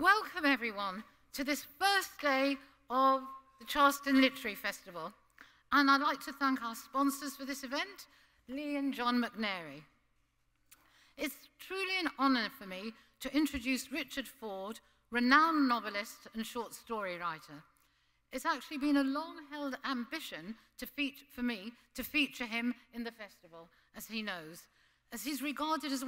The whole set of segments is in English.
Welcome everyone to this first day of the Charleston Literary Festival. And I'd like to thank our sponsors for this event, Lee and John McNary. It's truly an honor for me to introduce Richard Ford, renowned novelist and short story writer. It's actually been a long-held ambition for me to feature him in the festival, as he knows, as he's regarded as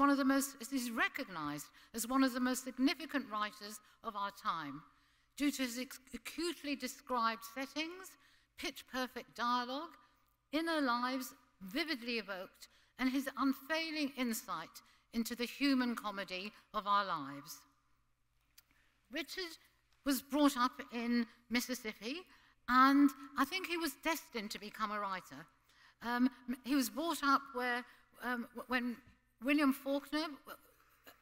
he's recognized as one of the most significant writers of our time, due to his acutely described settings, pitch-perfect dialogue, inner lives vividly evoked, and his unfailing insight into the human comedy of our lives. Richard was brought up in Mississippi, and I think he was destined to become a writer. He was brought up when William Faulkner,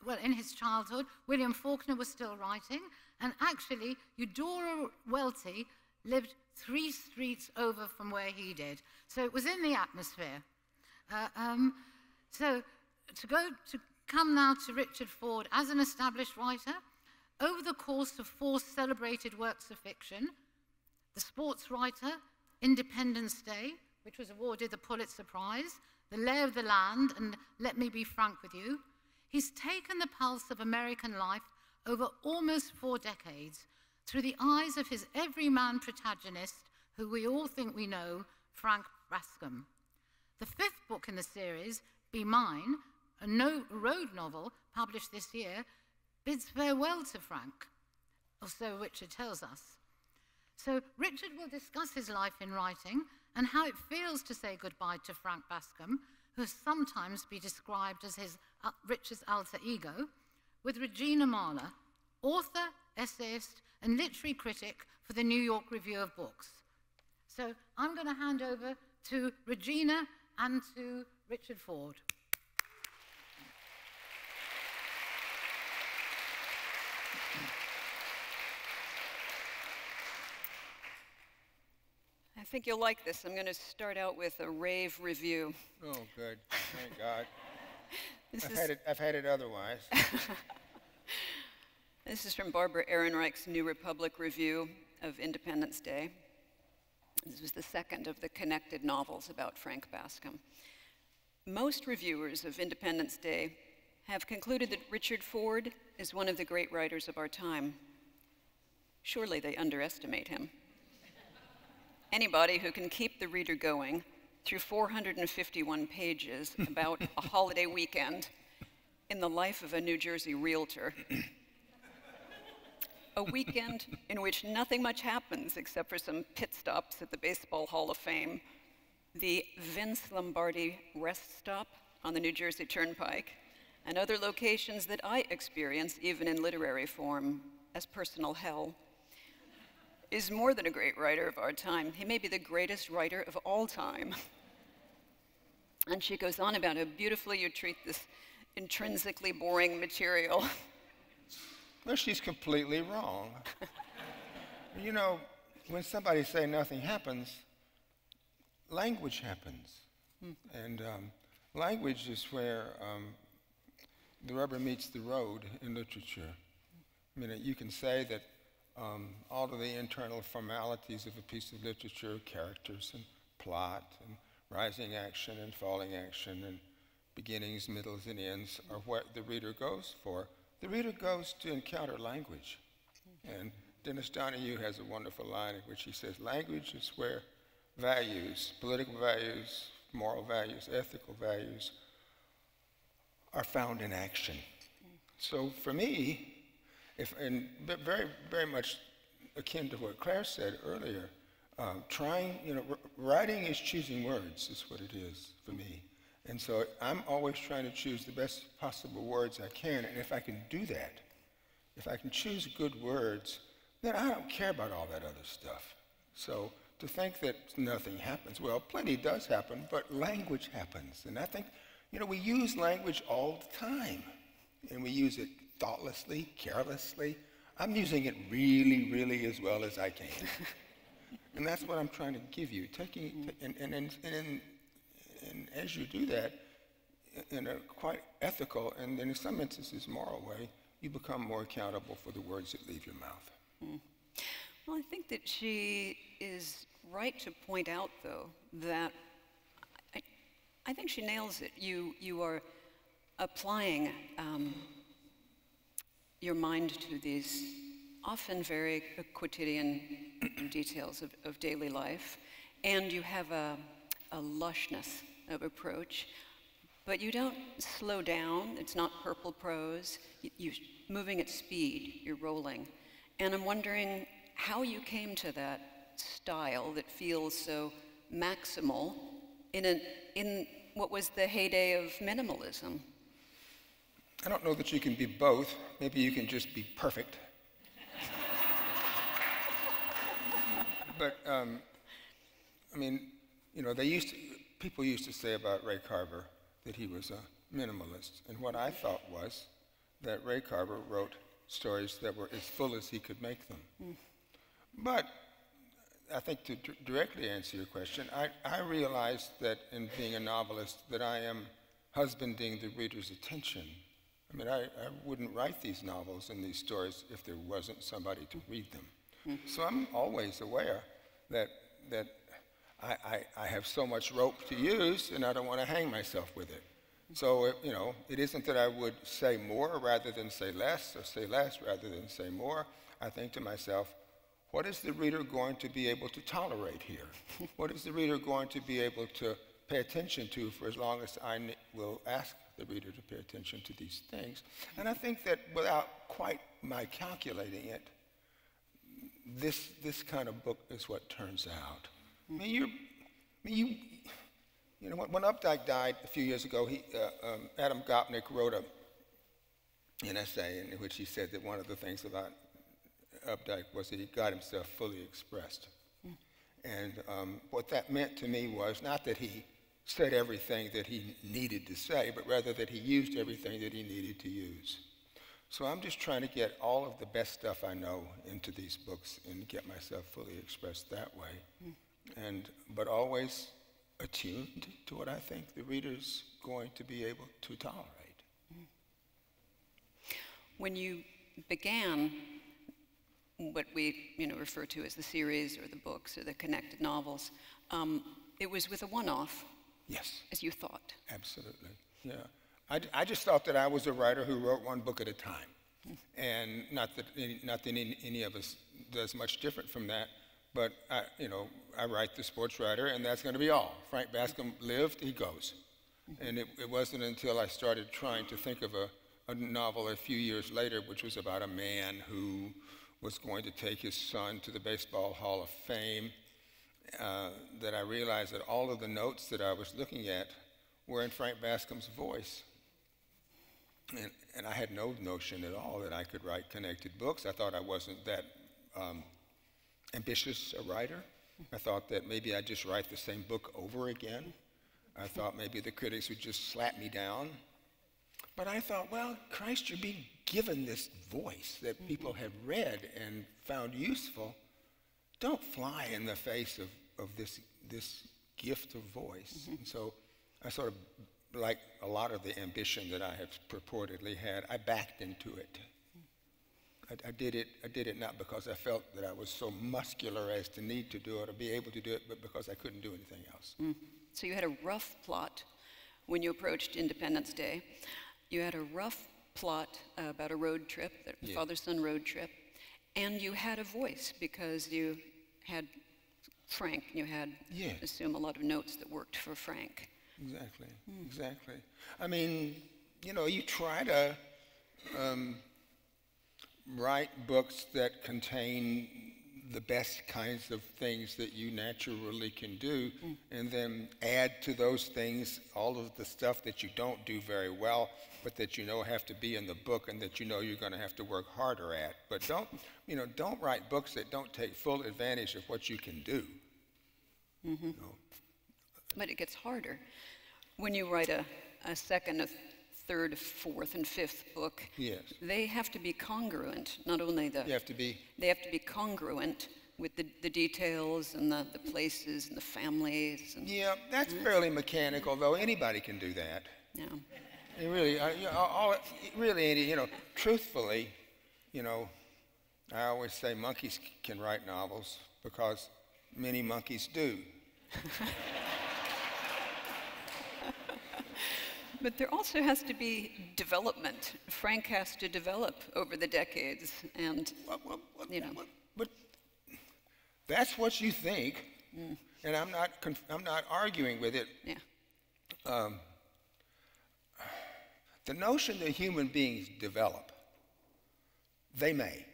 well, in his childhood, William Faulkner was still writing, and actually Eudora Welty lived 3 streets over from where he did. So it was in the atmosphere. So to come now to Richard Ford as an established writer, over the course of 4 celebrated works of fiction, The Sportswriter, Independence Day, which was awarded the Pulitzer-Prize, The Lay of the Land, and Let Me Be Frank with You, he's taken the pulse of American life over almost 4 decades through the eyes of his everyman protagonist, who we all think we know, Frank Bascombe. The 5th book in the series, Be Mine, a road novel published this year, bids farewell to Frank, or so Richard tells us. So Richard will discuss his life in writing and how it feels to say goodbye to Frank Bascombe, who has sometimes been described as Richard's alter ego, with Regina Marler, author, essayist, and literary critic for the New York Review of Books. So I'm going to hand over to Regina and to Richard Ford. I think you'll like this. I'm going to start out with a rave review. Oh, good. Thank God. I've had it otherwise. This is from Barbara Ehrenreich's New Republic review of Independence Day. This was the 2nd of the connected novels about Frank Bascombe. Most reviewers of Independence Day have concluded that Richard Ford is one of the great writers of our time. Surely they underestimate him. Anybody who can keep the reader going through 451 pages about a holiday weekend in the life of a New Jersey realtor. A weekend in which nothing much happens except for some pit stops at the Baseball Hall of Fame, the Vince Lombardi rest stop on the New Jersey Turnpike, and other locations that I experience, even in literary form, as personal hell. Is more than a great writer of our time. He may be the greatest writer of all time. And she goes on about how beautifully you treat this intrinsically boring material. Well, she's completely wrong. You know, when somebody says nothing happens, language happens. And language is where the rubber meets the road in literature. I mean, you can say that all of the internal formalities of a piece of literature, characters and plot and rising action and falling action and beginnings, middles, and ends are what the reader goes for. The reader goes to encounter language. And Dennis Donahue has a wonderful line in which he says, language is where values, political values, moral values, ethical values are found in action. So for me, and very, very much akin to what Claire said earlier, writing is choosing words, is what it is for me. And so I'm always trying to choose the best possible words I can, and if I can do that, if I can choose good words, then I don't care about all that other stuff. So to think that nothing happens, well, plenty does happen, but language happens. And I think, we use language all the time, and we use it thoughtlessly, carelessly. I'm using it really, really as well as I can. And that's what I'm trying to give you. And as you do that, in a quite ethical and in some instances moral way, you become more accountable for the words that leave your mouth. Well, I think that she is right to point out, though, that I think she nails it. You are applying your mind to these often very quotidian details of daily life, and you have a lushness of approach, but you don't slow down. It's not purple prose. You're moving at speed. You're rolling. And I'm wondering how you came to that style that feels so maximal in what was the heyday of minimalism. I don't know that you can be both. Maybe you can just be perfect. But, I mean, you know, people used to say about Ray Carver that he was a minimalist. And what I thought was that Ray Carver wrote stories that were as full as he could make them. But I think to directly answer your question, I realized that in being a novelist that I am husbanding the reader's attention. I mean, I wouldn't write these novels and these stories if there wasn't somebody to read them. So I'm always aware that I have so much rope to use and I don't want to hang myself with it. So, you know, it isn't that I would say more rather than say less, or say less rather than say more. I think to myself, what is the reader going to be able to tolerate here? What is the reader going to be able to pay attention to for as long as I will ask the reader to pay attention to these things? And I think that without quite my calculating it, this kind of book is what turns out. I mean, you know, when Updike died a few years ago, Adam Gopnik wrote an essay in which he said that one of the things about Updike was that he got himself fully expressed. And what that meant to me was not that he said everything that he needed to say, but rather that he used everything that he needed to use. So I'm just trying to get all of the best stuff I know into these books and get myself fully expressed that way. But always attuned to what I think the reader's going to be able to tolerate. When you began what we refer to as the series or the books or the connected novels, it was with a one-off. Yes. As you thought. Absolutely, yeah. I just thought that I was a writer who wrote one book at a time. And not that any of us does much different from that, but I write the Sportswriter, and that's going to be all. Frank Bascombe lived, he goes. And it wasn't until I started trying to think of a novel a few years later, which was about a man who was going to take his son to the Baseball Hall of Fame, that I realized that all of the notes that I was looking at were in Frank Bascombe's voice. And I had no notion at all that I could write connected books. I thought I wasn't that ambitious a writer. I thought that maybe I'd just write the same book over again. I thought maybe the critics would just slap me down. But I thought, well, Christ, you're being given this voice that people have read and found useful. Don't fly in the face of this gift of voice. And so I sort of, like a lot of the ambition that I have purportedly had, I backed into it. I did it not because I felt that I was so muscular as to need to do it or be able to do it, but because I couldn't do anything else. So you had a rough plot when you approached Independence Day. You had a rough plot about a road trip, a father-son road trip, and you had a voice because you had Frank. You had, assume, a lot of notes that worked for Frank. Exactly, exactly. I mean, you try to write books that contain the best kinds of things that you naturally can do, and then add to those things all of the stuff that you don't do very well, but that have to be in the book and that you're going to have to work harder at. But don't write books that don't take full advantage of what you can do. But it gets harder. When you write a second, a third, fourth, and fifth book, they have to be congruent. Not only they have to be congruent with the details and the places and the families. And that's fairly mechanical, though. Anybody can do that. Yeah. It really, really, truthfully, I always say monkeys can write novels because many monkeys do. But there also has to be development. Frank has to develop over the decades, and But that's what you think, and I'm not arguing with it. Yeah. The notion that human beings develop, they may.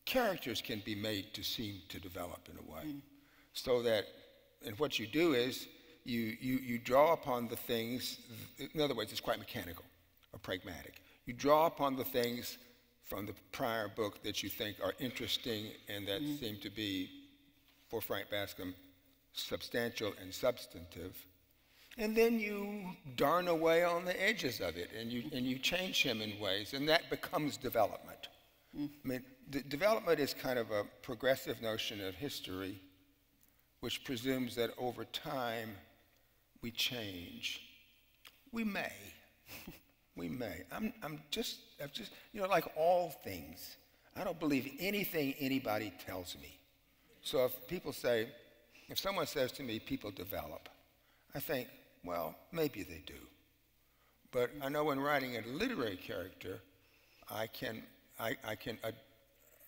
Characters can be made to seem to develop in a way, so that, and what you do is you draw upon the things. In other words, it's quite mechanical or pragmatic. You draw upon the things from the prior book that you think are interesting and that seem to be, for Frank Bascombe, substantial and substantive, and then you darn away on the edges of it, and you change him in ways, and that becomes development. I mean, development is kind of a progressive notion of history, which presumes that over time we change. We may. We may. I've just, like all things, I don't believe anything anybody tells me. So if someone says to me, people develop, I think, well, maybe they do. But I know when writing a literary character, I can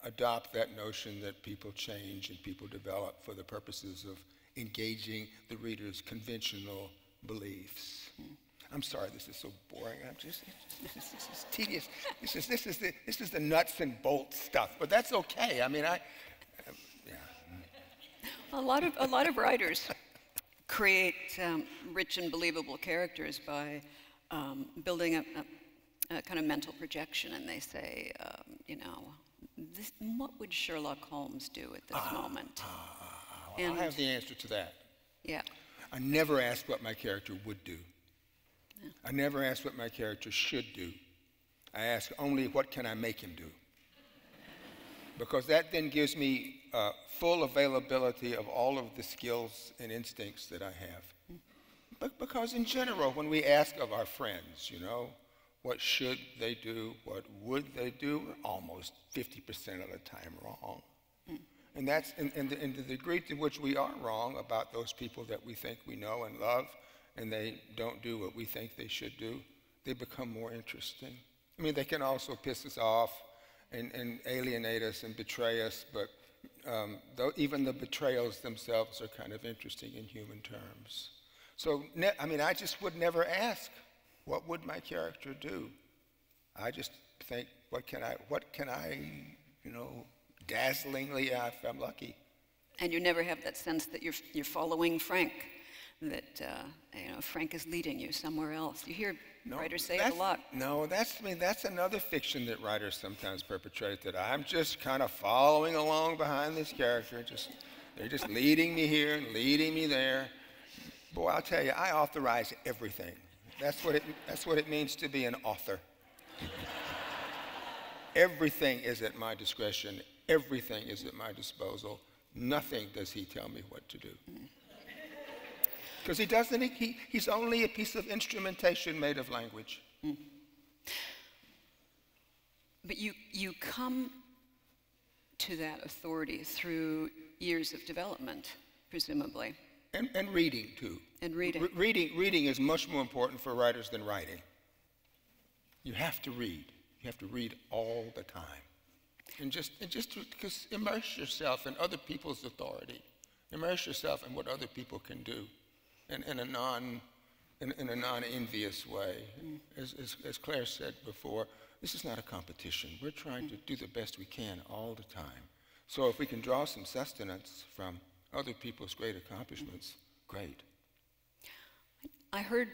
adopt that notion that people change and people develop for the purposes of engaging the reader's conventional beliefs. I'm sorry, this is so boring. This is tedious. This is the nuts and bolts stuff, but that's okay. I mean, yeah. A lot of writers create rich and believable characters by building a kind of mental projection, and they say, what would Sherlock Holmes do at this moment? Well, I have the answer to that. Yeah. I never asked what my character would do. Yeah. I never asked what my character should do. I ask only, what can I make him do? Because that then gives me full availability of all of the skills and instincts that I have. But because in general, when we ask of our friends, what should they do, what would they do, we're almost 50% of the time wrong. And that's in the degree to which we are wrong about those people that we think we know and love, and they don't do what we think they should do, they become more interesting. I mean, they can also piss us off and alienate us and betray us, but even the betrayals themselves are kind of interesting in human terms. So, I just would never ask, what would my character do? I just think, what can I, dazzlingly, if I'm lucky. And you never have that sense that you're following Frank, that Frank is leading you somewhere else. You hear writers say it a lot. No, that's another fiction that writers sometimes perpetrate, that I'm just kind of following along behind this character. They're just leading me here and leading me there. Boy, I'll tell you, I authorize everything. That's what it means to be an author. Everything is at my discretion. Everything is at my disposal. Nothing does he tell me what to do. Because he's only a piece of instrumentation made of language. But you come to that authority through years of development, presumably. And reading, too. And reading. Reading is much more important for writers than writing. You have to read. You have to read all the time. And just immerse yourself in other people's authority. Immerse yourself in what other people can do in a non-envious way. As Claire said before, this is not a competition. We're trying to do the best we can all the time. So if we can draw some sustenance from other people's great accomplishments, great. I heard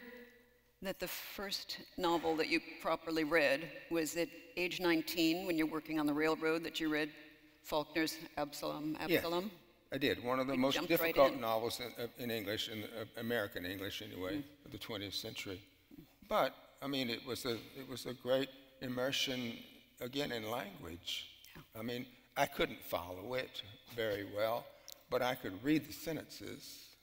that the first novel that you properly read was at age 19, when you're working on the railroad, that you read Faulkner's Absalom. Yeah, I did. One of the most difficult novels in English, in American English anyway, of the 20th century. But, it was a great immersion, again, in language. Yeah. I couldn't follow it very well, but I could read the sentences.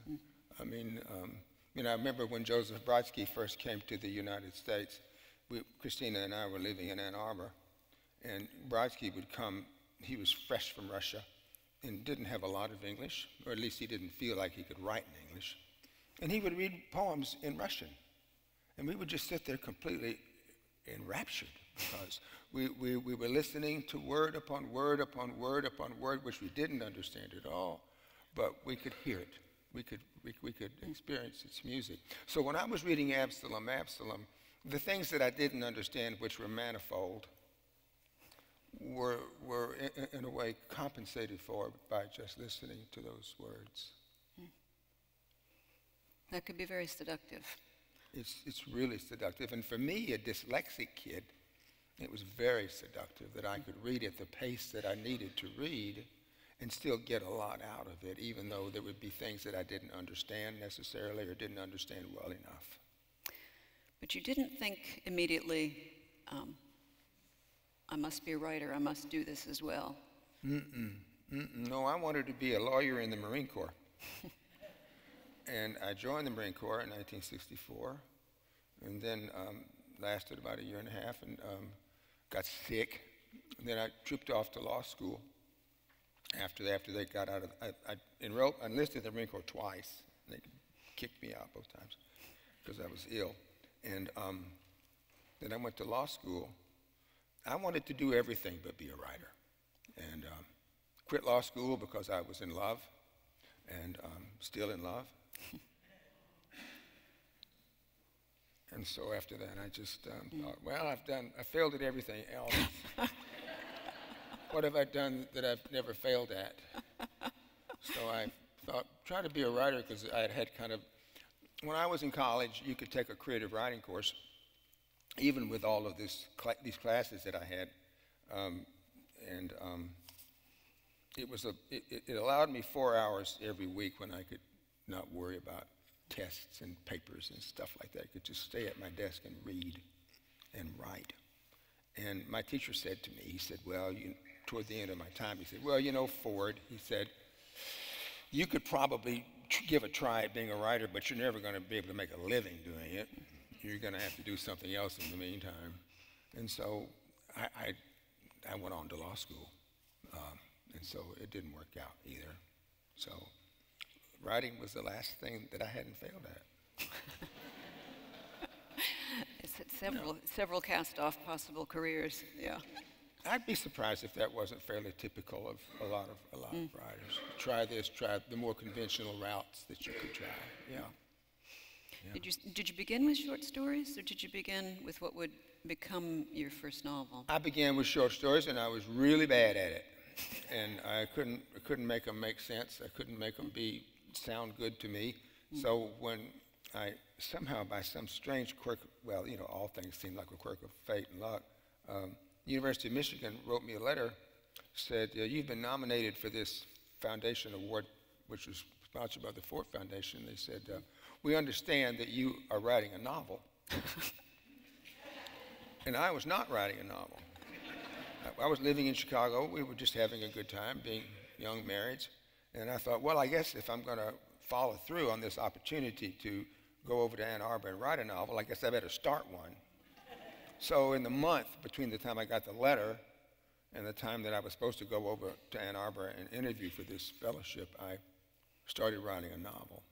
You know, I remember when Joseph Brodsky first came to the United States, Christina and I were living in Ann Arbor, and Brodsky would come. He was fresh from Russia and didn't have a lot of English, or at least he didn't feel like he could write in English. And he would read poems in Russian. And we would just sit there completely enraptured because we were listening to word upon word upon word upon word, which we didn't understand at all, but we could hear it. We could experience its music. So when I was reading Absalom, the things that I didn't understand, which were manifold, were in a way compensated for by just listening to those words. That could be very seductive. It's really seductive. And for me, a dyslexic kid, it was very seductive that I could read at the pace that I needed to read and still get a lot out of it, even though there would be things that I didn't understand necessarily or didn't understand well enough. But you didn't think immediately, I must be a writer, I must do this as well. No, I wanted to be a lawyer in the Marine Corps. And I joined the Marine Corps in 1964, and then lasted about 1.5 years and got sick. And then I trooped off to law school. After they got out of, I enlisted in the Marine Corps twice. They kicked me out both times because I was ill. And then I went to law school. I wanted to do everything but be a writer. And quit law school because I was in love and still in love. And so after that, I just thought, well, I failed at everything else. What have I done that I've never failed at? So I thought, try to be a writer, because I had kind of, when I was in college, you could take a creative writing course, even with all of these classes that I had, it allowed me 4 hours every week when I could not worry about tests and papers and stuff like that. I could just stay at my desk and read and write. And my teacher said to me, he said, well, toward the end of my time, he said, well, you know, Ford, he said, you could probably give a try at being a writer, but you're never going to be able to make a living doing it. You're going to have to do something else in the meantime. And so I went on to law school. And so it didn't work out either. So writing was the last thing that I hadn't failed at. It's several cast-off possible careers, yeah. I'd be surprised if that wasn't fairly typical of a lot of writers. Try this, try the more conventional routes that you could try, yeah. Did you begin with short stories, or did you begin with what would become your first novel? I began with short stories, and I was really bad at it. And I couldn't make them make sense. I couldn't make them sound good to me. So when I somehow, by some strange quirk, well, you know, all things seem like a quirk of fate and luck, University of Michigan wrote me a letter, said, you've been nominated for this foundation award, which was sponsored by the Ford Foundation. They said, we understand that you are writing a novel. And I was not writing a novel. I was living in Chicago. We were just having a good time, being young marrieds. And I thought, well, I guess if I'm going to follow through on this opportunity to go over to Ann Arbor and write a novel, I guess I better start one. So in the month between the time I got the letter and the time that I was supposed to go over to Ann Arbor and interview for this fellowship, I started writing a novel.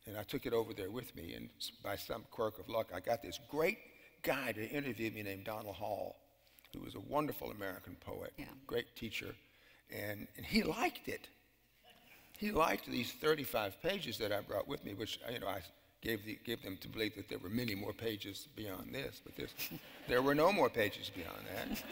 And I took it over there with me. And by some quirk of luck, I got this great guy to interview me named Donald Hall, who was a wonderful American poet, great teacher. And he liked it. He liked these 35 pages that I brought with me, which, you know, I gave them to believe that there were many more pages beyond this, but there were no more pages beyond that.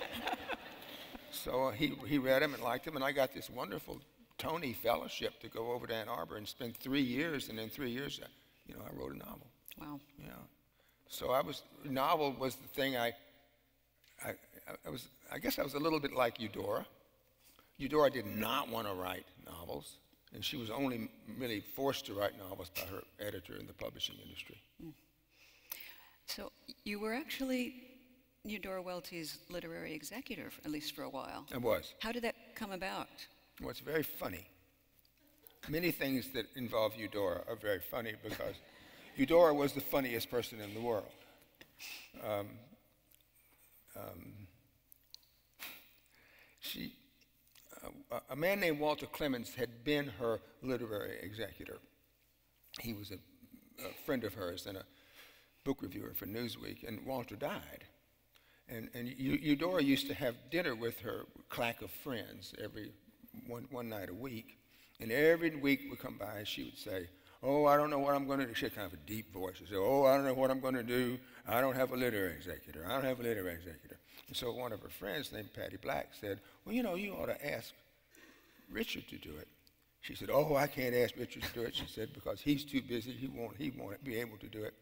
So he read them and liked them, and I got this wonderful Tony Fellowship to go over to Ann Arbor and spend 3 years, and in 3 years, you know, I wrote a novel. Wow. Yeah. So novel was the thing I guess I was a little bit like Eudora. Eudora did not want to write novels, and she was only really forced to write novels by her editor in the publishing industry. So you were actually Eudora Welty's literary executor, at least for a while. I was. How did that come about? Well, it's very funny. many things that involve Eudora are very funny because Eudora was the funniest person in the world. A man named Walter Clemens had been her literary executor. He was a friend of hers and a book reviewer for Newsweek, and Walter died. And Eudora used to have dinner with her claque of friends every one night a week. And every week would come by and she would say, "Oh, I don't know what I'm going to do." She had kind of a deep voice. She'd say, "Oh, I don't know what I'm going to do. I don't have a literary executor. I don't have a literary executor." And so one of her friends named Patty Black said, "Well, you know, you ought to ask Richard to do it." She said, "Oh, I can't ask Richard to do it," she said, "because he's too busy. He won't be able to do it."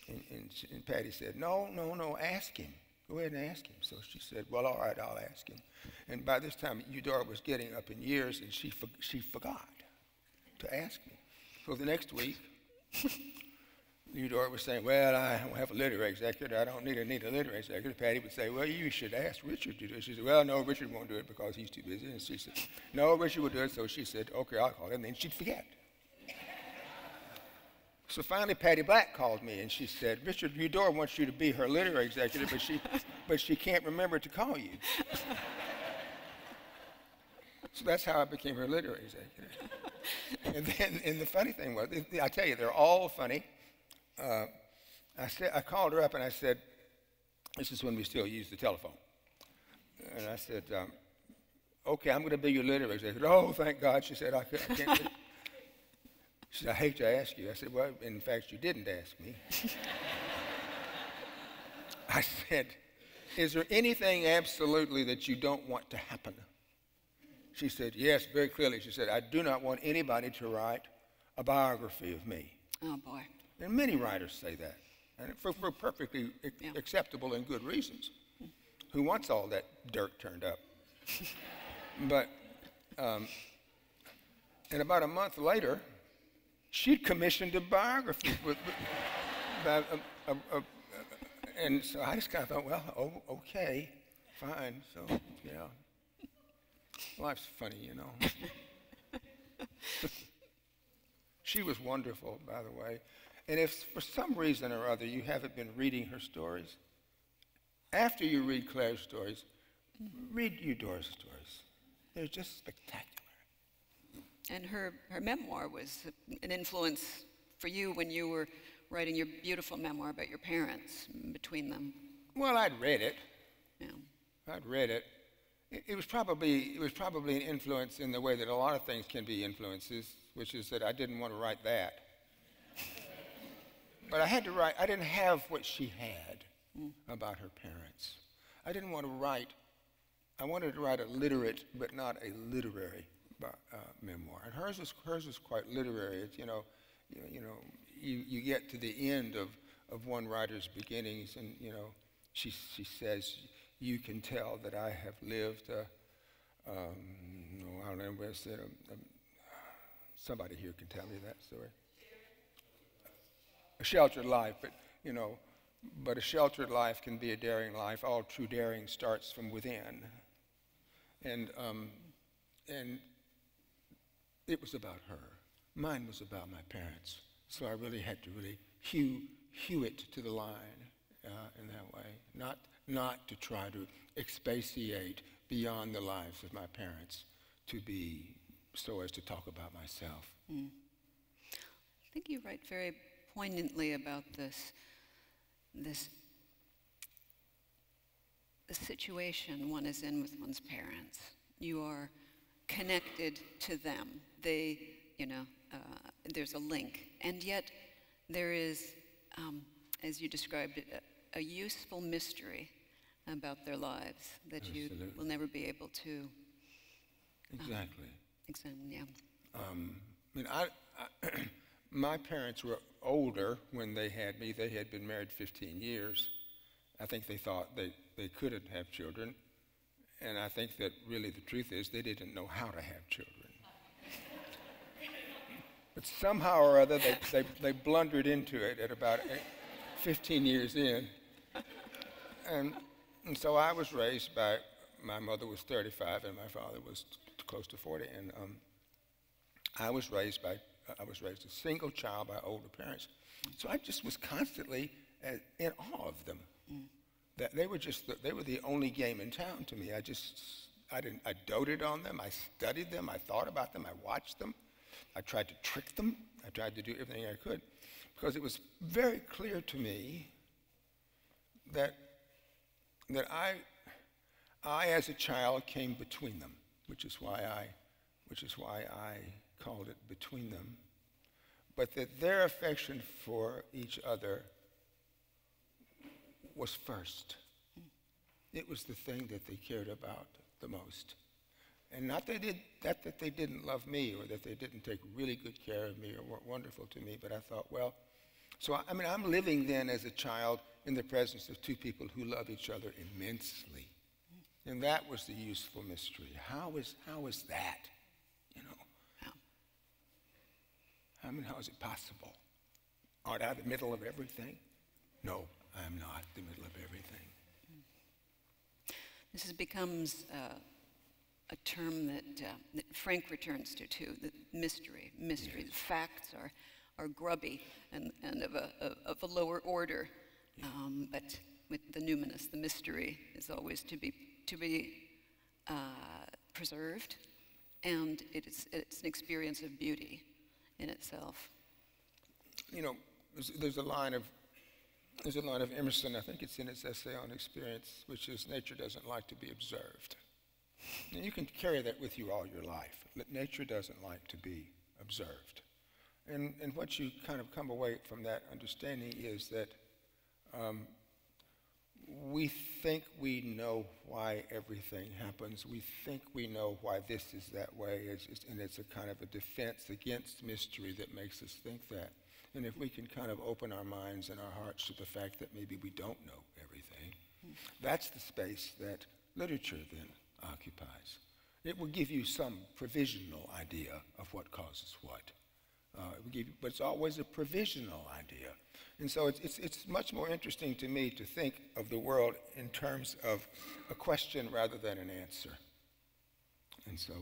And Patty said, No, ask him. Go ahead and ask him. So she said, "Well, all right, I'll ask him." And by this time, Eudora was getting up in years, and she forgot to ask me. So the next week, Eudora was saying, "Well, I don't have a literary executor. I don't need a literary executor." Patty would say, "Well, you should ask Richard to do it." She said, "Well, no, Richard won't do it because he's too busy." And she said, "No, Richard will do it." So she said, "Okay, I'll call him." And then she'd forget. So finally, Patty Black called me, and she said, "Richard, Eudora wants you to be her literary executor, but she can't remember to call you." So that's how I became her literary executor. And the funny thing was, I tell you, they're all funny. I called her up and I said, this is when we still use the telephone. And I said, "Okay, I'm going to be your literary executor." "Oh, thank God," she said, "I can't." She said, "I hate to ask you." I said, "Well, in fact, you didn't ask me." I said, "Is there anything absolutely that you don't want to happen?" She said, "Yes, very clearly." She said, "I do not want anybody to write a biography of me." Oh, boy. And many writers say that, and for perfectly acceptable and good reasons. Who wants all that dirt turned up? But, and about a month later, she'd commissioned a biography and so I just kind of thought, well, okay, fine. So, yeah. Life's funny, you know. She was wonderful, by the way. And if for some reason or other you haven't been reading her stories, after you read Claire's stories, read Eudora's stories. They're just spectacular. And her memoir was an influence for you when you were writing your beautiful memoir about your parents, between them. Well, I'd read it. Yeah. I'd read it. It was probably an influence in the way that a lot of things can be influences, which is that I didn't want to write that. But I had to write. I didn't have what she had about her parents. I didn't want to write. I wanted to write a literate, but not a literary memoir. And hers is quite literary. It's, you get to the end of one writer's beginnings, and she says, "You can tell that I have lived I don't know what I said. Somebody here can tell me that story. A sheltered life, but a sheltered life can be a daring life. All true daring starts from within." And it was about her. Mine was about my parents. So I really had to hew it to the line in that way, not to try to expatiate beyond the lives of my parents to be so as to talk about myself. I think you write very poignantly about the situation one is in with one's parents. You are connected to them. They, there's a link. And yet there is, as you described it, a useful mystery about their lives that you will never be able to examine. Yeah. My parents were older when they had me. They had been married 15 years. I think they thought they couldn't have children. And I think that really the truth is they didn't know how to have children. But somehow or other, they blundered into it at about 15 years in. And so I was raised by, my mother was 35 and my father was close to 40. And I was raised a single child by older parents. So I just was constantly in awe of them. That they were the only game in town to me. I doted on them, I studied them, I thought about them, I watched them. I tried to trick them. I tried to do everything I could because it was very clear to me that I as a child came between them, which is why I called it Between Them, but that their affection for each other was first. It was the thing that they cared about the most. And not that they didn't love me or that they didn't take really good care of me or weren't wonderful to me, but I thought, well, so I mean, I'm living then as a child in the presence of two people who love each other immensely. And that was the useful mystery. How is that? You know? I mean, how is it possible? Aren't I the middle of everything? No, I'm not the middle of everything. This becomes a term that Frank returns to too, the mystery. Yes. The facts are grubby and of a lower order, but with the numinous, the mystery is always to be preserved, and it's an experience of beauty in itself. You know, there's a line of Emerson, I think it's in his essay on experience, which is, nature doesn't like to be observed. And you can carry that with you all your life, that nature doesn't like to be observed. And what you kind of come away from that understanding is that we think we know why everything happens. We think we know why this is that way, and it's a kind of a defense against mystery that makes us think that. And if we can kind of open our minds and our hearts to the fact that maybe we don't know everything, that's the space that literature then occupies. It will give you some provisional idea of what causes what. But it's always a provisional idea. And so it's much more interesting to me to think of the world in terms of a question rather than an answer. And so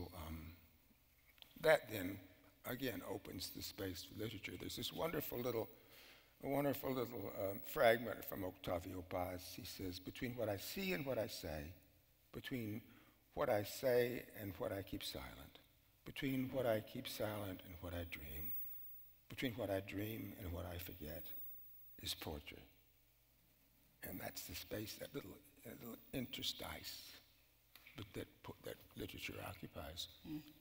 that then, again, opens the space for literature. There's this wonderful little fragment from Octavio Paz. He says, between what I see and what I say, between what I say and what I keep silent, between what I keep silent and what I dream, between what I dream and what I forget is poetry. And that's the space, that little interstice that literature occupies,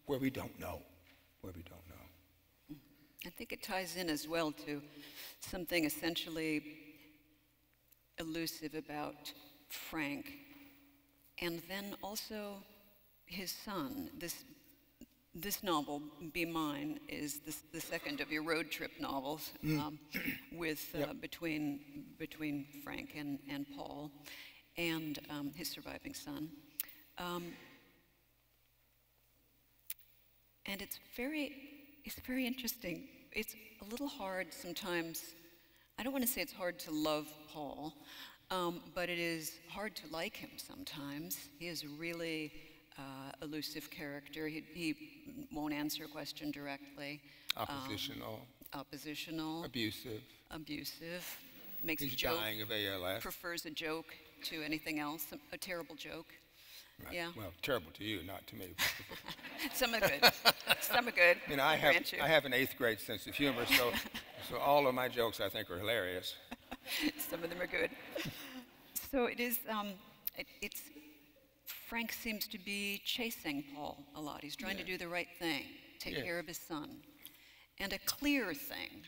where we don't know. I think it ties in as well to something essentially elusive about Frank, and then also his son. This novel, Be Mine, is the second of your road trip novels, between Frank and Paul, and his surviving son. And it's very interesting. It's a little hard sometimes. I don't want to say it's hard to love Paul, but it is hard to like him sometimes. He is a really elusive character. He won't answer a question directly. Oppositional. Abusive. Makes He's a joke. Dying of ALS. Prefers a joke to anything else. A terrible joke. Right. Yeah. Well, terrible to you, not to me. Some are good. Some are good. I mean, I have an 8th grade sense of humor, so all of my jokes I think are hilarious. Some of them are good. So it is. Frank seems to be chasing Paul a lot. He's trying to do the right thing, take care of his son, and a clear thing.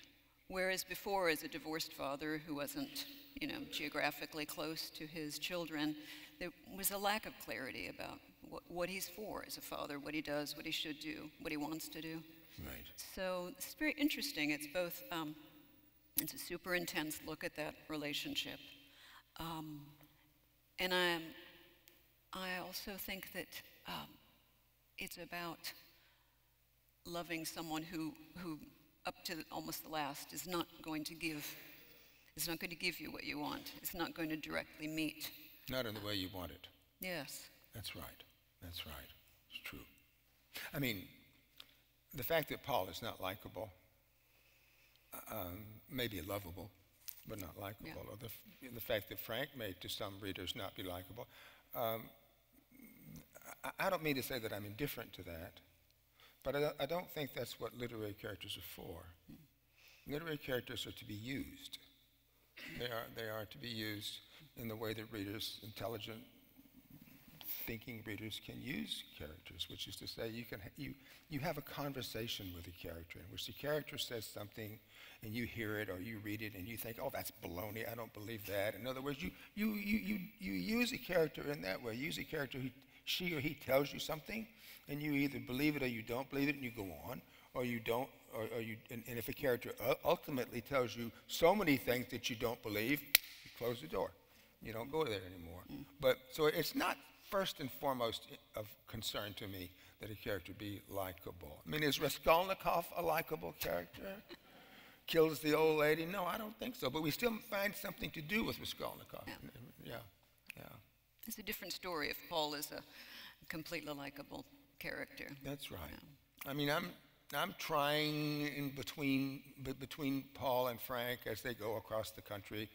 Whereas before, as a divorced father who wasn't, geographically close to his children, there was a lack of clarity about what he's for as a father, what he does, what he should do, what he wants to do. Right. So it's very interesting. It's both, it's a super intense look at that relationship. And I also think that it's about loving someone who up to almost the last is not going to give you what you want. It's not going to directly meet. Not in the way you want it. Yes. That's right. It's true. I mean, the fact that Paul is not likable, maybe lovable, but not likable, or the fact that Frank may, to some readers, not be likable. I don't mean to say that I'm indifferent to that, but I don't think that's what literary characters are for. Literary characters are to be used. They are to be used in the way that readers, intelligent, thinking readers, can use characters, which is to say you have a conversation with a character in which the character says something and you hear it or you read it and you think, oh, that's baloney, I don't believe that. In other words, you use a character in that way. You use a character who she or he tells you something and you either believe it or you don't believe it and you go on, or you don't, and if a character ultimately tells you so many things that you don't believe, you close the door. You don't go there anymore. But so it's not first and foremost of concern to me that a character be likable. I mean, is Raskolnikov a likable character? Kills the old lady? No, I don't think so. But we still find something to do with Raskolnikov. Yeah. It's a different story if Paul is a completely likable character. That's right. Yeah. I mean, I'm trying in between Paul and Frank as they go across the country,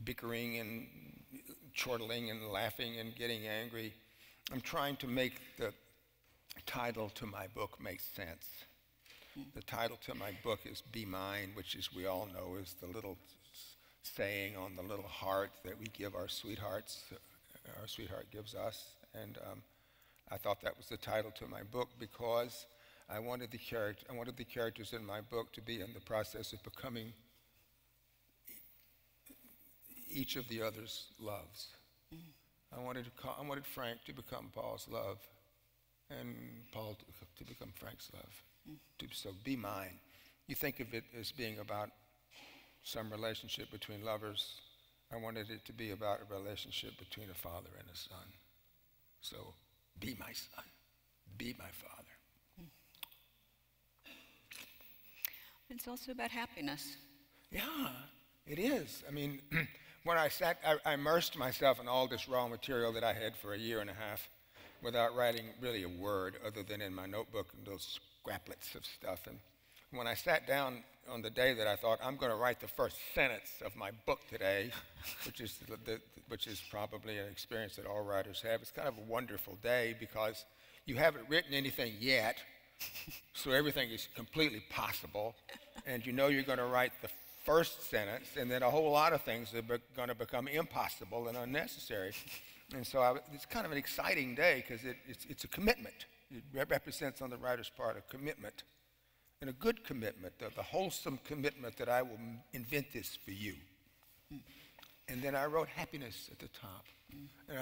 bickering and chortling and laughing and getting angry. I'm trying to make the title to my book make sense. The title to my book is Be Mine, which, as we all know, is the little saying on the little heart that we give our sweethearts, our sweetheart gives us. And I thought that was the title to my book because I wanted the characters in my book to be in the process of becoming each of the others' loves. I wanted Frank to become Paul's love, and Paul to become Frank's love. So be mine. You think of it as being about some relationship between lovers. I wanted it to be about a relationship between a father and a son. So be my son. Be my father. It's also about happiness. Yeah, it is. I mean, when I immersed myself in all this raw material that I had for a year and a half without writing really a word other than in my notebook and those scraplets of stuff. And when I sat down on the day that I thought, I'm going to write the first sentence of my book today, which is probably an experience that all writers have, it's kind of a wonderful day because you haven't written anything yet, so everything is completely possible, and you know you're going to write the first sentence, and then a whole lot of things are going to become impossible and unnecessary. And so it's kind of an exciting day because it's a commitment. It represents on the writer's part a commitment, and a good commitment, the wholesome commitment that I will invent this for you. And then I wrote happiness at the top. And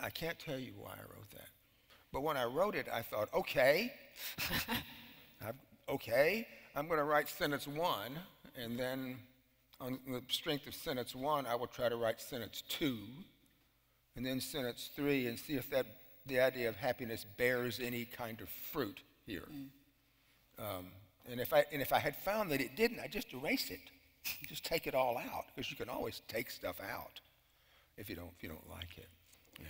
I can't tell you why I wrote that. But when I wrote it, I thought, okay, I'm going to write sentence 1, and then on the strength of sentence 1, I will try to write sentence 2, and then sentence 3, and see if the idea of happiness bears any kind of fruit here. And if I had found that it didn't, I'd just erase it, just take it all out, because you can always take stuff out if you don't like it. Yeah.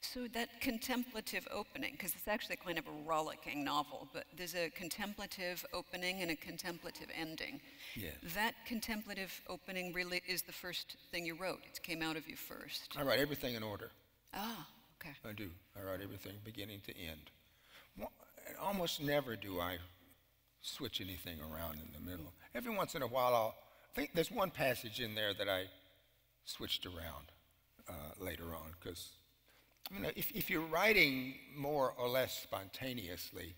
So that contemplative opening, because it's actually kind of a rollicking novel, but there's a contemplative opening and a contemplative ending. Yes. That contemplative opening really is the first thing you wrote. It came out of you first. I write everything in order. Ah, okay. I do. I write everything beginning to end. Almost never do I switch anything around in the middle. Every once in a while, I think there's one passage in there that I switched around later on, because if you're writing more or less spontaneously,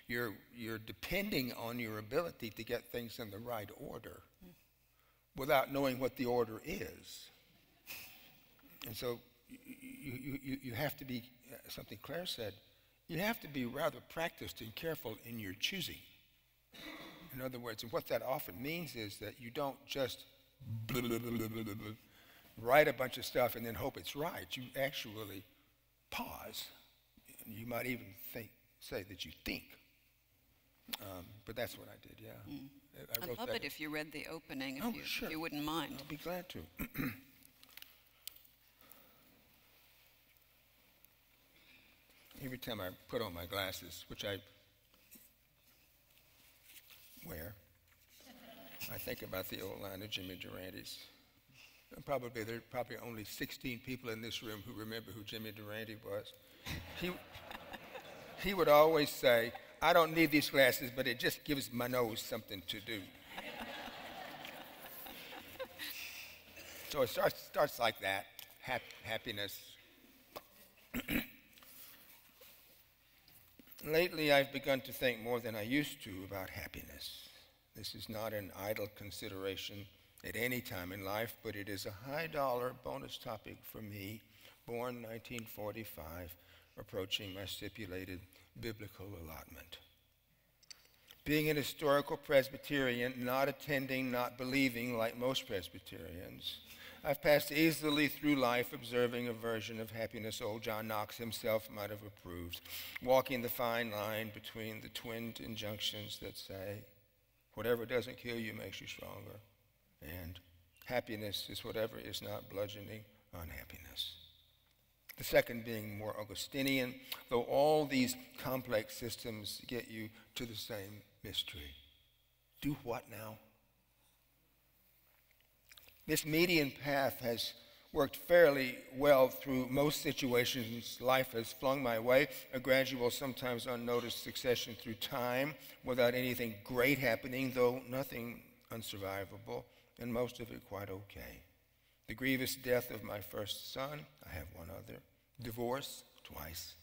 you're depending on your ability to get things in the right order without knowing what the order is. And so you have to be, something Claire said, you have to be rather practiced and careful in your choosing. In other words, and what that often means is that you don't just write a bunch of stuff and then hope it's right. You actually pause. You might even say that you think. But that's what I did, yeah. I'd love it if you read the opening, sure. if you wouldn't mind. I'll be glad to. every time I put on my glasses, which I wear, I think about the old line of Jimmy Durante's. There are probably only 16 people in this room who remember who Jimmy Durante was. He would always say, I don't need these glasses, but it just gives my nose something to do. So it starts like that, happiness. Lately, I've begun to think more than I used to about happiness. This is not an idle consideration at any time in life, but it is a high-dollar bonus topic for me, born 1945, approaching my stipulated biblical allotment. Being an historical Presbyterian, not attending, not believing like most Presbyterians, I've passed easily through life observing a version of happiness old John Knox himself might have approved, walking the fine line between the twinned injunctions that say, whatever doesn't kill you makes you stronger, and happiness is whatever is not bludgeoning unhappiness. The second being more Augustinian, though all these complex systems get you to the same mystery. Do what now? This median path has worked fairly well through most situations life has flung my way, a gradual, sometimes unnoticed succession through time without anything great happening, though nothing unsurvivable, and most of it quite okay. The grievous death of my first son, I have one other, divorce twice.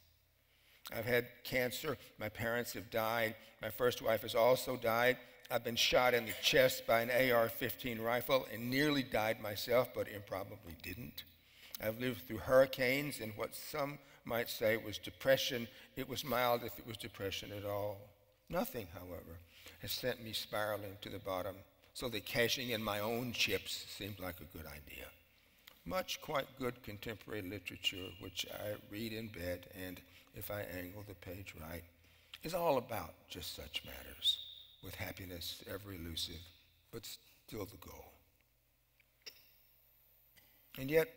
I've had cancer, my parents have died, my first wife has also died. I've been shot in the chest by an AR-15 rifle and nearly died myself, but improbably didn't. I've lived through hurricanes and what some might say was depression. It was mild if it was depression at all. Nothing, however, has sent me spiraling to the bottom, so that cashing in my own chips seemed like a good idea. Much quite good contemporary literature, which I read in bed, and if I angle the page right, is all about just such matters, with happiness ever elusive, but still the goal. And yet,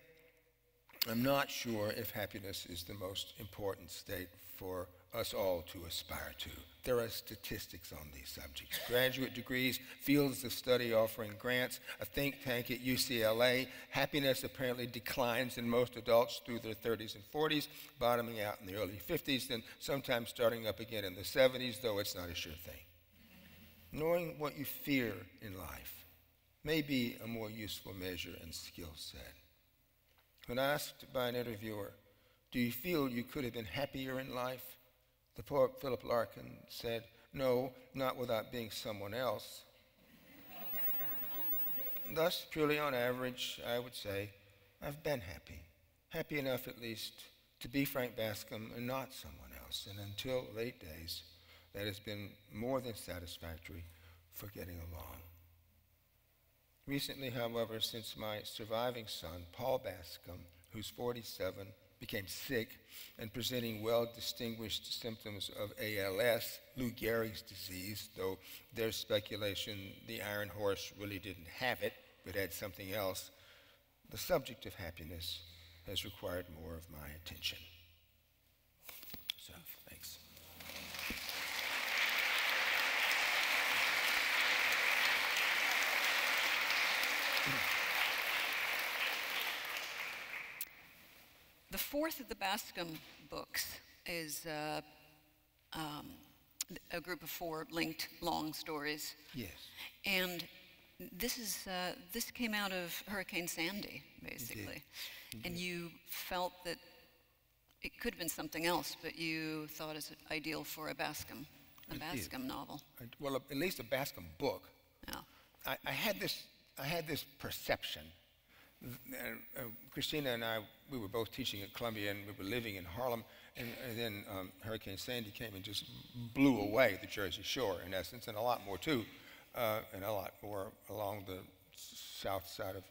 I'm not sure if happiness is the most important state for us all to aspire to. There are statistics on these subjects. Graduate degrees, fields of study offering grants, a think tank at UCLA. Happiness apparently declines in most adults through their 30s and 40s, bottoming out in the early 50s, then sometimes starting up again in the 70s, though it's not a sure thing. Knowing what you fear in life may be a more useful measure and skill set. When asked by an interviewer, do you feel you could have been happier in life? The poet Philip Larkin said, no, not without being someone else. Thus, purely on average, I would say, I've been happy. Happy enough, at least, to be Frank Bascombe and not someone else. And until late days, that has been more than satisfactory for getting along. Recently, however, since my surviving son, Paul Bascombe, who's 47, became sick and presenting well-distinguished symptoms of ALS, Lou Gehrig's disease, though there's speculation the Iron Horse really didn't have it, but had something else, the subject of happiness has required more of my attention. So, thanks. The fourth of the Bascombe books is a group of 4 linked long stories. Yes. And this came out of Hurricane Sandy, basically. Indeed. And you felt that it could have been something else, but you thought it's ideal for a Bascombe novel. Well, at least a Bascombe book. Yeah. I had this perception. Christina and I, we were both teaching at Columbia, and we were living in Harlem, and then Hurricane Sandy came and just blew away the Jersey Shore, in essence, and a lot more too, and a lot more along the south side of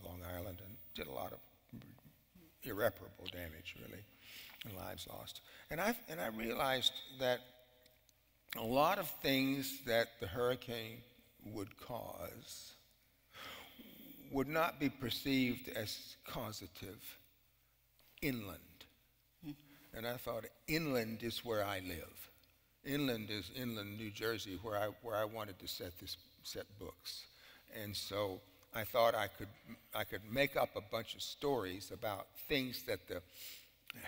Long Island, and did a lot of irreparable damage, really, and lives lost. And I realized that a lot of things that the hurricane would cause would not be perceived as causative inland. and I thought inland is where I live. Inland is inland New Jersey, where I wanted to set books. And so I thought I could make up a bunch of stories about things that the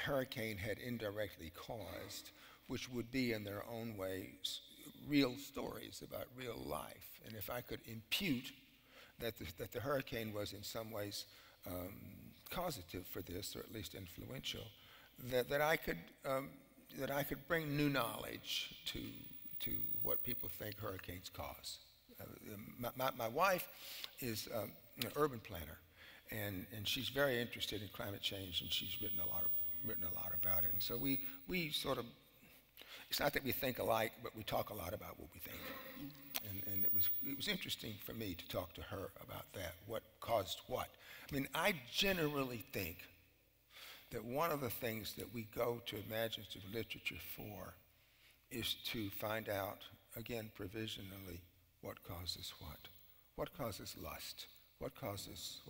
hurricane had indirectly caused, which would be in their own way real stories about real life. And if I could impute that the hurricane was in some ways causative for this, or at least influential, that I could bring new knowledge to what people think hurricanes cause. My wife is an urban planner, and she's very interested in climate change, and she's written a lot about it. And so we sort of, it's not that we think alike, but we talk a lot about what we think. And it was interesting for me to talk to her about that, what caused what. I mean, I generally think that one of the things that we go to imaginative literature for is to find out, again, provisionally, what causes what. What causes lust? What causes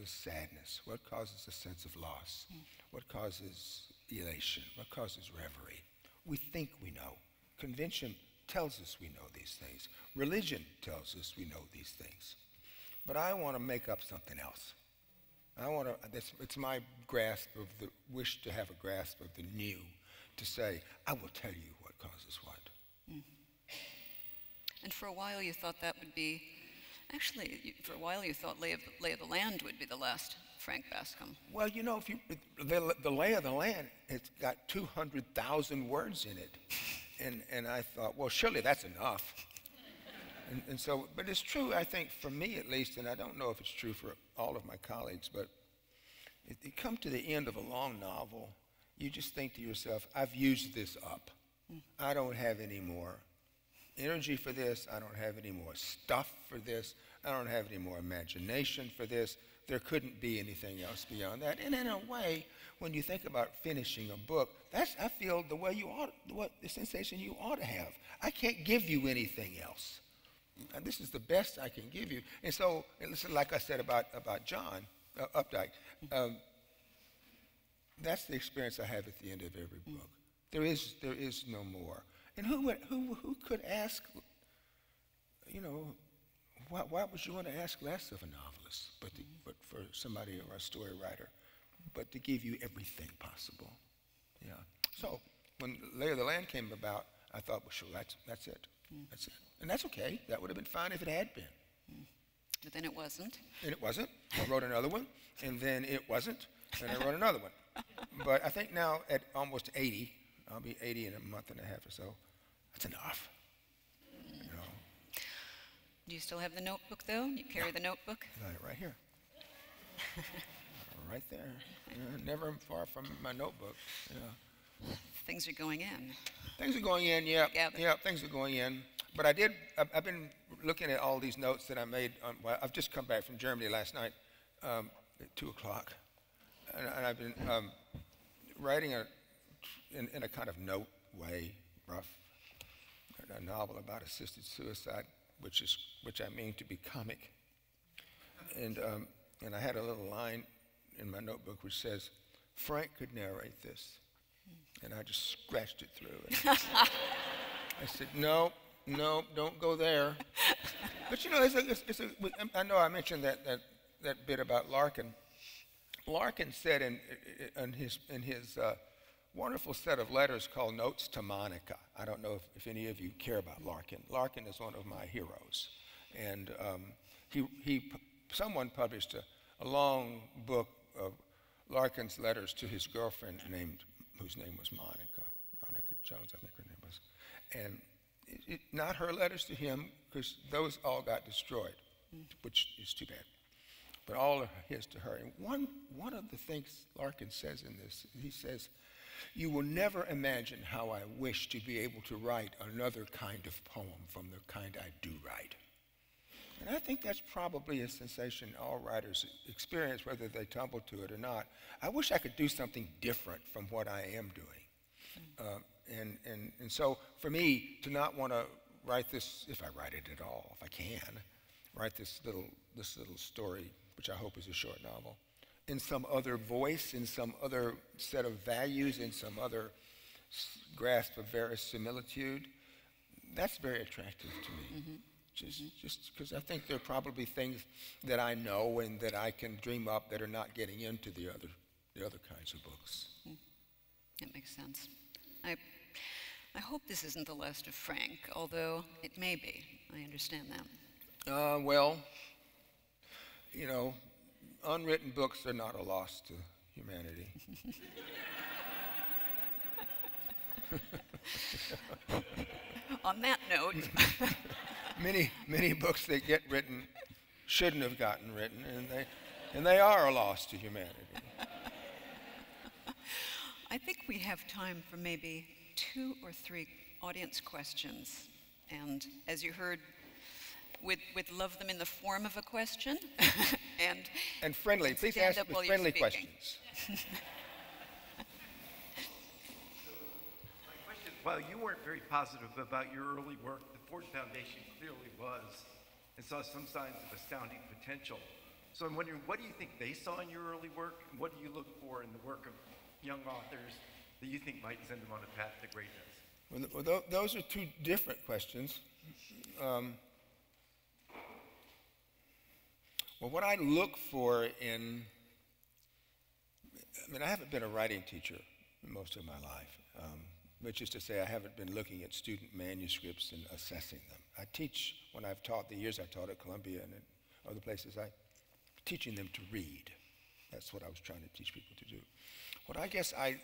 sadness? What causes a sense of loss? What causes elation? What causes reverie? We think we know. Convention tells us we know these things. Religion tells us we know these things. But I want to make up something else. It's my grasp of the wish to have a grasp of the new, to say, I will tell you what causes what. And for a while you thought that would be, actually, for a while you thought Lay of the Land would be the last Frank Bascombe. Well, you know, the Lay of the Land, it's got 200,000 words in it. And I thought, well, surely that's enough. And so, but it's true, I think, for me at least, and I don't know if it's true for all of my colleagues, but you come to the end of a long novel, you just think to yourself, I've used this up. I don't have any more energy for this. I don't have any more stuff for this. I don't have any more imagination for this. There couldn't be anything else beyond that. And in a way, when you think about finishing a book, that's, I feel, the way you ought, the sensation you ought to have. I can't give you anything else. And this is the best I can give you. And so, and listen, like I said about John Updike, that's the experience I have at the end of every book. There is no more. And who could ask, you know, why would you want to ask less of a novelist, but for somebody or a story writer, but to give you everything possible? Yeah. So when Lay of the Land came about, I thought, well, sure, that's it. That's it. And that's okay. That would have been fine if it had been. But then it wasn't. And it wasn't. I wrote another one, and then it wasn't, and I wrote another one. But I think now at almost 80, I'll be 80 in a month and a half or so, that's enough. You know. Do you still have the notebook, though? You carry the notebook? Right here. Right there. Yeah, never far from my notebook. Yeah. Things are going in. Things are going in, yeah. Yeah, things are going in. But I've been looking at all these notes that I made. Well, I've just come back from Germany last night at 2 o'clock. And I've been writing in a kind of note way, rough, a novel about assisted suicide, which I mean to be comic. And I had a little line in my notebook which says, Frank could narrate this. And I just scratched it through. I said, no, don't go there. But you know, I know I mentioned that bit about Larkin. Larkin said in his wonderful set of letters called Notes to Monica. I don't know if any of you care about Larkin. Larkin is one of my heroes. And someone published a long book of Larkin's letters to his girlfriend whose name was Monica Jones, I think her name was. And not her letters to him, because those all got destroyed, which is too bad. But all of his to her. And one of the things Larkin says in this, he says, you will never imagine how I wish to be able to write another kind of poem from the kind I do write. And I think that's probably a sensation all writers experience, whether they tumble to it or not. I wish I could do something different from what I am doing. And so for me, to not want to write this, if I write it at all, if I can, write this little story, which I hope is a short novel, in some other voice, in some other set of values, in some other grasp of verisimilitude, that's very attractive to me. Just because I think there are probably things that I know and that I can dream up that are not getting into the other kinds of books. That makes sense. I hope this isn't the last of Frank, although it may be. I understand that. Well, you know, unwritten books are not a loss to humanity. On that note, many books that get written shouldn't have gotten written, and they are a loss to humanity. I think we have time for maybe 2 or 3 audience questions. And as you heard, we'd love them in the form of a question. and friendly. Please ask with friendly questions. Well, you weren't very positive about your early work. The Ford Foundation clearly was, and saw some signs of astounding potential. So I'm wondering, what do you think they saw in your early work, and what do you look for in the work of young authors that you think might send them on a path to greatness? Well, those are 2 different questions. Well, what I look for I haven't been a writing teacher most of my life. Which is to say, I haven't been looking at student manuscripts and assessing them. I teach, when I've taught the years I taught at Columbia and at other places, I'm teaching them to read. That's what I was trying to teach people to do. What I guess I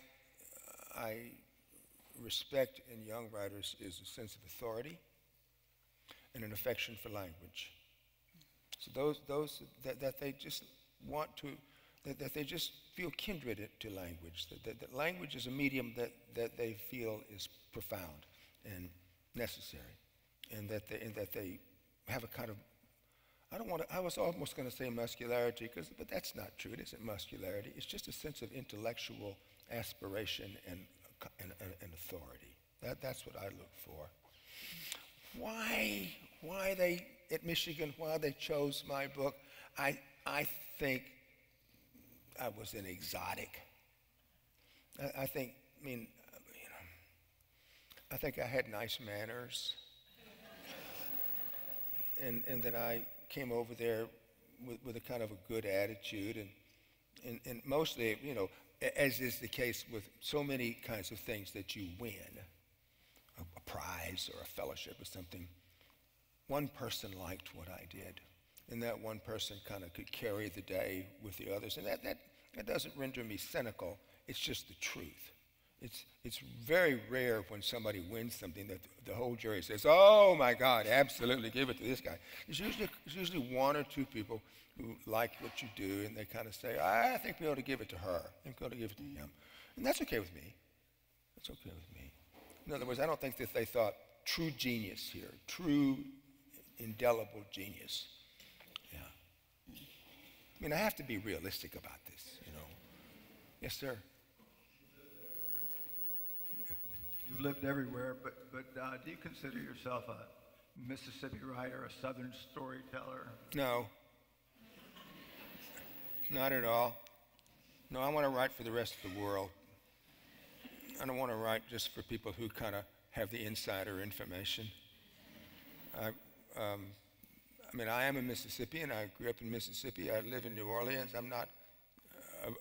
respect in young writers is a sense of authority and an affection for language. So those that they just want to, that they just feel kindred to language, that language is a medium that they feel is profound and necessary, and that they have a kind of, I was almost going to say muscularity, but that's not true. It isn't muscularity. It's just a sense of intellectual aspiration and authority. That's what I look for. Why they, at Michigan, why they chose my book, I think I was an exotic. I think I had nice manners, and that I came over there with a kind of a good attitude, and mostly, as is the case with so many kinds of things that you win, a prize or a fellowship or something, one person liked what I did. And that one person kind of could carry the day with the others. And that doesn't render me cynical. It's just the truth. It's very rare when somebody wins something that the whole jury says, oh my God, absolutely, give it to this guy. It's usually 1 or 2 people who like what you do, and they kind of say, I think we ought to give it to her. I think we ought to give it to him. And that's okay with me. That's okay with me. In other words, I don't think that they thought true genius here, true indelible genius. I have to be realistic about this, Yes, sir. You've lived everywhere, but do you consider yourself a Mississippi writer, a Southern storyteller? No. Not at all. No, I want to write for the rest of the world. I don't want to write just for people who kind of have the insider information. I am a Mississippian. I grew up in Mississippi. I live in New Orleans. I'm not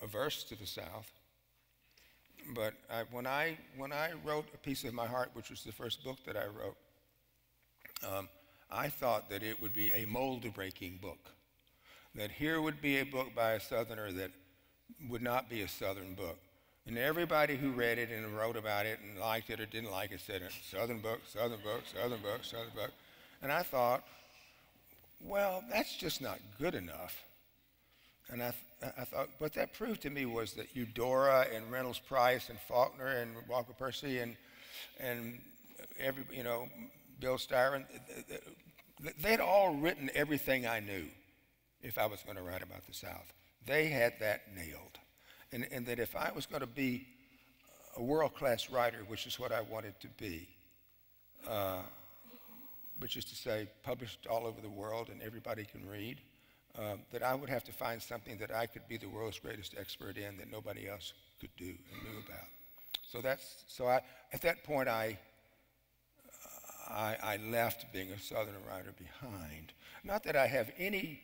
averse to the South. But when I wrote A Piece of My Heart, which was the first book that I wrote, I thought that it would be a mold-breaking book. That here would be a book by a Southerner that would not be a Southern book. And everybody who read it and wrote about it and liked it or didn't like it said, Southern book, Southern book, Southern book, Southern book. And I thought, well, that's just not good enough. And I thought, what that proved to me was that Eudora and Reynolds Price and Faulkner and Walker Percy and Bill Styron, they'd all written everything I knew if I was going to write about the South. They had that nailed. And that if I was going to be a world-class writer, which is what I wanted to be, which is to say published all over the world and everybody can read, that I would have to find something that I could be the world's greatest expert in that nobody else could do and knew about. So at that point, I left being a Southern writer behind. Not that I have any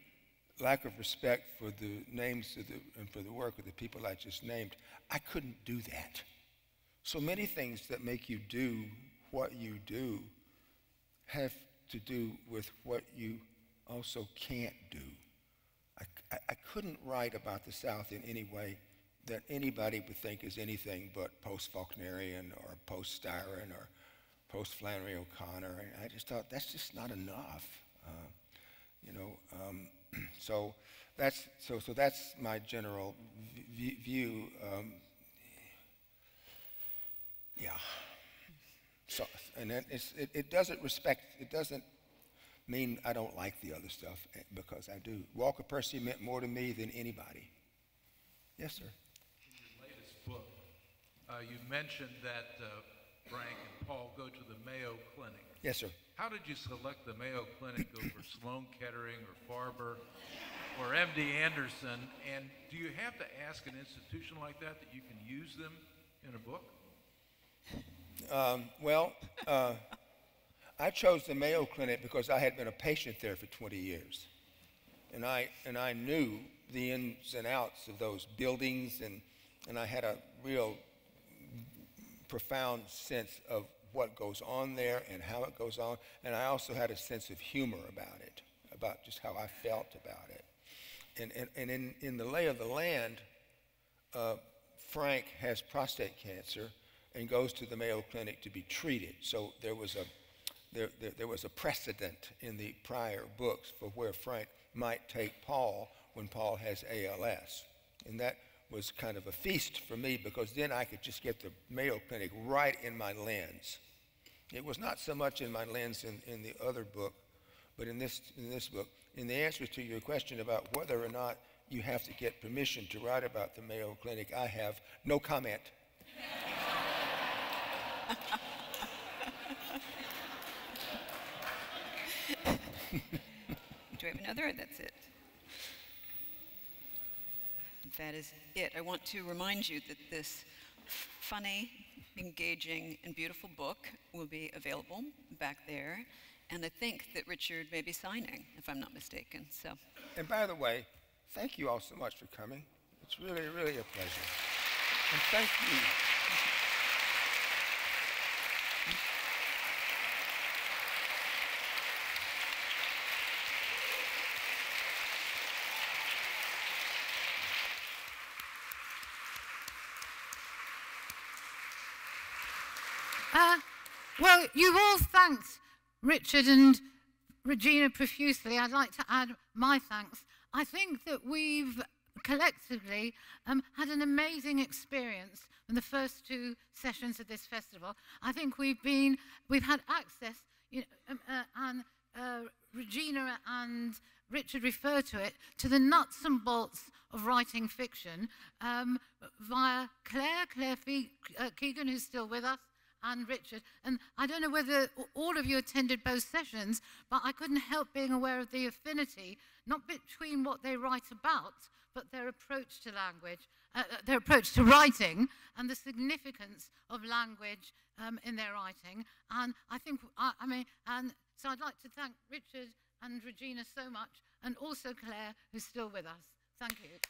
lack of respect for the names and for the work of the people I just named. I couldn't do that. So many things that make you do what you do have to do with what you also can't do. I couldn't write about the South in any way that anybody would think is anything but post-Faulknerian or post-Styron or post-Flannery O'Connor. I just thought that's just not enough, So that's my general view. Yeah. So, and then it doesn't mean I don't like the other stuff, because I do. Walker Percy meant more to me than anybody. Yes, sir. In your latest book, you mentioned that Frank and Paul go to the Mayo Clinic. Yes, sir. How did you select the Mayo Clinic over Sloan Kettering or Farber or MD Anderson? And do you have to ask an institution like that you can use them in a book? I chose the Mayo Clinic because I had been a patient there for 20 years. And I knew the ins and outs of those buildings, and I had a real profound sense of what goes on there and how it goes on. And I also had a sense of humor about it, about just how I felt about it. And in The Lay of the Land, Frank has prostate cancer and goes to the Mayo Clinic to be treated. So there was a precedent in the prior books for where Frank might take Paul when Paul has ALS. And that was kind of a feast for me, because then I could just get the Mayo Clinic right in my lens. It was not so much in my lens in the other book, but in this book. In the answer to your question about whether or not you have to get permission to write about the Mayo Clinic, I have no comment. Do we have another, or that's it? That is it. I want to remind you that this funny, engaging, and beautiful book will be available back there. And I think that Richard may be signing, if I'm not mistaken. So. And by the way, thank you all so much for coming. It's really, really a pleasure. And thank you. Well, you've all thanked Richard and Regina profusely. I'd like to add my thanks. I think that we've collectively had an amazing experience in the first two sessions of this festival. I think we've had access, and Regina and Richard refer to it, to the nuts and bolts of writing fiction via Claire Keegan, who's still with us, and Richard. And I don't know whether all of you attended both sessions, but I couldn't help being aware of the affinity, not between what they write about, but their approach to language, their approach to writing, and the significance of language in their writing. And I think, and so I'd like to thank Richard and Regina so much, and also Claire, who's still with us. Thank you.